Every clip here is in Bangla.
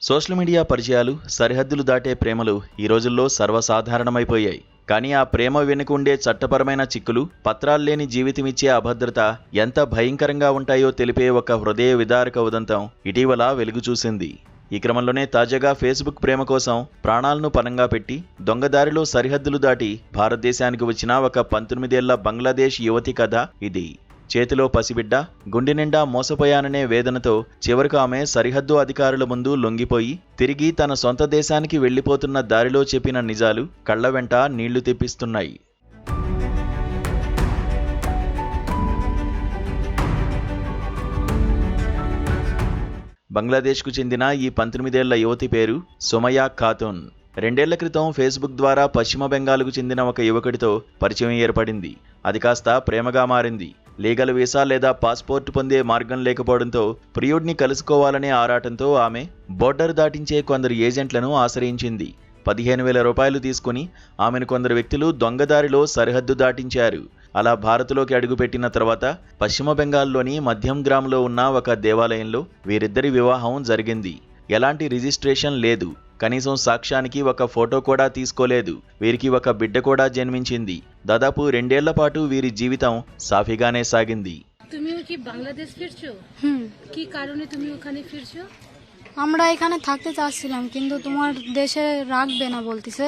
సోషల్ మీడియా పరిచయాలు, సరిహద్దులు దాటే ప్రేమలు ఈ రోజుల్లో సర్వసాధారణమైపోయాయి. కానీ ఆ ప్రేమ వెనుక ఉండే చట్టపరమైన చిక్కులు, పత్రాల్లేని జీవితమిచ్చే అభద్రత ఎంత భయంకరంగా ఉంటాయో తెలిపే ఒక హృదయ విదారక ఉదంతం ఇటీవల వెలుగు చూసింది. ఈ క్రమంలోనే తాజాగా ఫేస్బుక్ ప్రేమ కోసం ప్రాణాలను పణంగా పెట్టి దొంగదారిలో సరిహద్దులు దాటి భారతదేశానికి వచ్చిన ఒక 19 ఏళ్ల బంగ్లాదేశ్ యువతి కథ ఇది. చేతిలో పసిబిడ్డ, గుండె నిండా మోసపోయాననే వేదనతో చివరకు ఆమె సరిహద్దు అధికారుల ముందు లొంగిపోయి తిరిగి తన సొంత దేశానికి వెళ్లిపోతున్న దారిలో చెప్పిన నిజాలు కళ్ల వెంట నీళ్లు తెప్పిస్తున్నాయి. బంగ్లాదేశ్కు చెందిన ఈ 19 ఏళ్ల యువతి పేరు సుమయా ఖాతున్. 2 ఏళ్ల క్రితం ఫేస్బుక్ ద్వారా పశ్చిమ బెంగాల్కు చెందిన ఒక యువకుడితో పరిచయం ఏర్పడింది. అది కాస్త ప్రేమగా మారింది. లీగల్ వీసా లేదా పాస్పోర్ట్ పొందే మార్గం లేకపోవడంతో ప్రియుడిని కలుసుకోవాలనే ఆరాటంతో ఆమె బోర్డర్ దాటించే కొందరు ఏజెంట్లను ఆశ్రయించింది. 15,000 రూపాయలు తీసుకుని ఆమెను కొందరు వ్యక్తులు దొంగదారిలో సరిహద్దు దాటించారు. అలా భారత్లోకి అడుగుపెట్టిన తర్వాత పశ్చిమ బెంగాల్లోని మధ్యం గ్రామంలో ఉన్న ఒక దేవాలయంలో వీరిద్దరి వివాహం జరిగింది. ఎలాంటి రిజిస్ట్రేషన్ లేదు. కనీసం సాక్ష్యానికి ఒక ఫోటో కూడా తీసుకోలేదు. వీరికి ఒక బిడ్డ కూడా జన్మించింది. దాదాపు 2 ఏళ్ల పాటు వీరి జీవితం సాఫీగానే సాగింది. তুমিও কি বাংলাদেশ ফিরছো? কি কারণে তুমি ওখানে ফিরছো? আমরা এখানে থাকতে চাচ্ছিলাম, কিন্তু তোমার দেশে রাখবে না বলতেছে,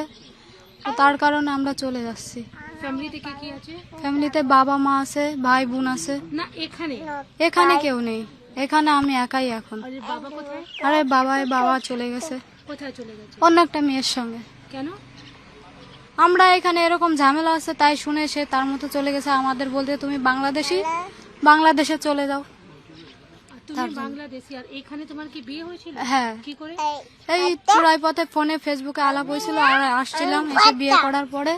তো তার কারণে আমরা চলে যাচ্ছি। ফ্যামিলিতে কে কি আছে? ফ্যামিলিতে বাবা মা আছে, ভাই বোন আছে। না এখানে এখানে কেউ নেই, এখানে আমি একাই এখন। আরে বাবা কোথায়? আরে বাবা চলে গেছে কোথায় চলে গেছে? অন্য একটা মেয়ের সঙ্গে। কেন? আমরা এখানে এরকম ঝামেলা আছে তাই শুনে সে তার মতো চলে গেছে। আমাদের বলতে তুমি বাংলাদেশে চলে যাও। আর তুমি বাংলাদেশি, আর এখানে তোমার কি বিয়ে হয়েছিল? হ্যাঁ। কি করে? এই চূড়াই পথে ফোনে ফেসবুকে আলাপ হয়েছিল, আর আসছিলাম, এসে বিয়ে করার পরে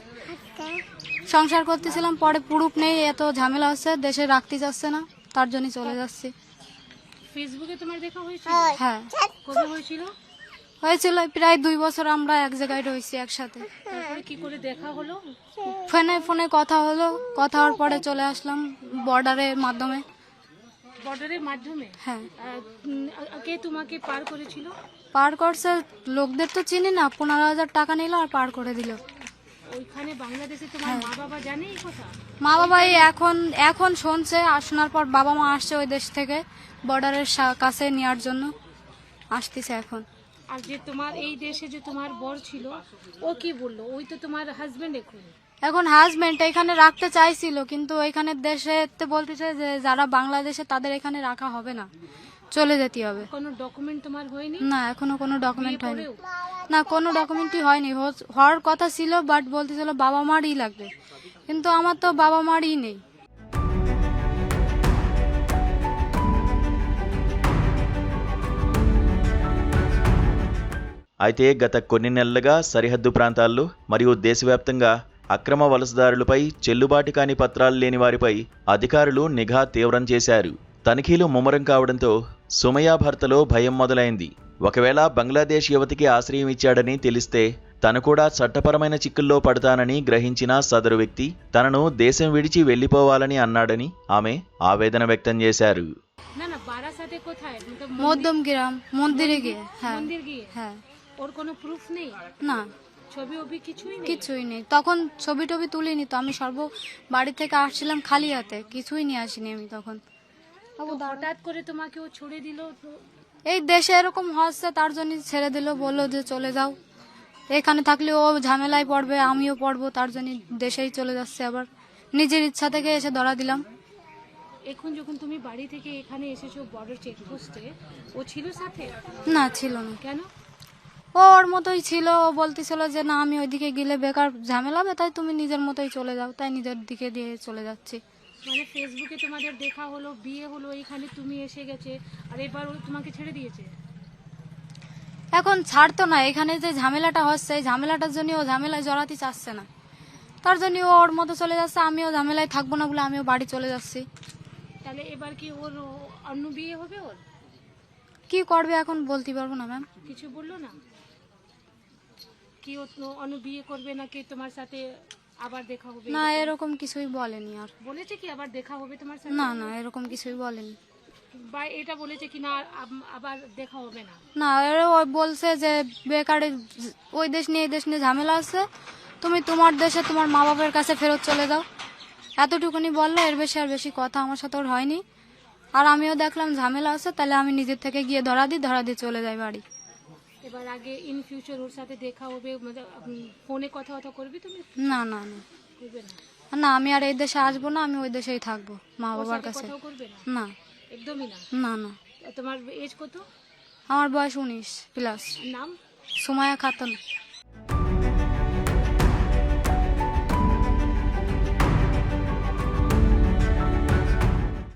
সংসার করতেছিলাম। পরে প্রুফ নেই, এত ঝামেলা হচ্ছে, দেশে রাখতে যাচ্ছে না, তার জন্য চলে যাচ্ছি। ফেসবুকে তোমার দেখা হয়েছিল? হ্যাঁ কবে হয়েছিল? হয়েছিল প্রায় 2 বছর আমরা এক জায়গায় রয়েছি একসাথে। তারপরে কি করে দেখা হলো? ফোনে কথা হলো, কথা হওয়ার পরে চলে আসলাম বর্ডারের মাধ্যমে। বর্ডারের মাধ্যমে? হ্যাঁ। কে তোমাকে পার করেছিল? পার করছে লোকদের তো চিনি না, 15,000 টাকা নিল আর পার করে দিল। ওইখানে বাংলাদেশে তোমার মা বাবা জানে এই কথা? মা বাবাই এখন শুনছে, আর শোনার পর বাবা মা আসছে ওই দেশ থেকে বর্ডারের কাছে নেওয়ার জন্য আসতেছে এখন। আর যে তোমার এই দেশে যে তোমার বর ছিল ও কি বললো? ওই তো তোমার হাজবেন্ড এখন হাজবেন্ড এখানে রাখতে চাইছিল, কিন্তু এখানে দেশে বলতেছে যে যারা বাংলাদেশে তাদের এখানে রাখা হবে না, চলে যেতে হবে। কোনো ডকুমেন্ট তোমার হয়নি? না, এখনো কোনো ডকুমেন্ট হয়নি। না, কোনো ডকুমেন্টই হয়নি। হওয়ার কথা ছিল, বাট বলতেছিল বাবা মারই লাগবে, কিন্তু আমার তো বাবা মারই নেই। అయితే గత కొన్ని నెలలుగా సరిహద్దు ప్రాంతాల్లో మరియు దేశవ్యాప్తంగా అక్రమ వలసదారులపై చెల్లుబాటు కాని పత్రాలు లేని వారిపై అధికారులు నిఘా తీవ్రం చేశారు. తనిఖీలు ముమ్మరం కావడంతో సుమయా భర్తలో భయం మొదలైంది. ఒకవేళ బంగ్లాదేశ్ యువతికి ఆశ్రయం ఇచ్చాడని తెలిస్తే తను కూడా చట్టపరమైన చిక్కుల్లో పడతానని గ్రహించిన సదరు వ్యక్తి తనను దేశం విడిచి వెళ్లిపోవాలని అన్నాడని ఆమె ఆవేదన వ్యక్తం చేశారు. মধ্যম গ্রাম মন্দিরে গিয়ে। হ্যাঁ হ্যাঁ। ওর কোনো প্রুফ নেই? না, ছবি কিছুই নেই। তখন ছবি টবি তুলিনি তো, আমি বাড়ি থেকে আসছিলাম খালি হাতে, কিছুই নিয়ে আসিনি আমি তখন। হঠাৎ করে তোমাকে ও ছুড়ে দিল? এই দেশে এরকম হচ্ছে তার জন্য ছেড়ে দিল, বললো যে চলে যাও, এখানে থাকলে ও ঝামেলায় পড়বে, আমিও পড়বো, তার জন্য দেশেই চলে যাচ্ছে। আবার নিজের ইচ্ছা থেকে এসে ধরা দিলাম। এখন যখন তুমি বাড়ি থেকে এখানে এসেছো বর্ডার চেকপোস্টে, ও ছিল সাথে? না, ছিল না। কেন? ও ওর মতোই ছিল। ও বলতেছিল যে না, আমি ওইদিকে গেলে বেকার ঝামেলা হবে, তাই তুমি নিজের মতোই চলে যাও, তাই নিজের দিকে দিয়ে চলে যাচ্ছি। মানে ফেসবুকে তোমাদের দেখা হলো, বিয়ে হলো, এখানে তুমি এসে গেছে, আর এবার ও তোমাকে ছেড়ে দিয়েছে? এখন ছাড়তো না। এখানে যে ঝামেলাটা হচ্ছে, এই ঝামেলাটার জন্য ও ঝামেলায় জড়াতে চাচ্ছে না, তার জন্য ও ওর মতো চলে যাচ্ছে। আমিও ঝামেলায় থাকবো না বলে আমিও বাড়ি চলে যাচ্ছি। তাহলে এবার কি ওর অন্য বিয়ে হবে? ওর কি করবে এখন বলতে পারবো না ম্যাম। কিছু বললো না কি ও অন্য বিয়ে করবে নাকি তোমার সাথে আবার দেখা হবে? না, এরকম কিছুই বলেনি। আর বলেছে কি আবার দেখা হবে তোমার সাথে? না না, এরকম কিছুই বলেনি। বা এটা বলেছে কি না আবার দেখা হবে না? না, ও বলছে যে বেকারে ওই দেশ নিয়ে এই দেশ নিয়ে ঝামেলা আছে, তুমি তোমার দেশে তোমার মা বাবার কাছে ফেরত চলে যাও, এতটুকুনি বললো। এর বেশি আর বেশি কথা আমার সাথে ওর হয়নি। আর আমিও দেখলাম ঝামেলা আছে, তাহলে আমি নিজের থেকে গিয়ে ধরা দিয়ে চলে যাই বাড়ি। এবার আগে ইন ফিউচার ওর সাথে দেখা হবে, মানে ফোনে কথাবার্তা করবি তুমি? না না না করবে না? না, আমি আর এই দেশে আসবো না, আমি ওই দেশেই থাকবো মা ওর বাবার সাথে কাছে। কথাও করবে না? না একদমই না? না না, তোমার এজ কত? আমার বয়স 19+। নাম? সুমাইয়া খাতুন।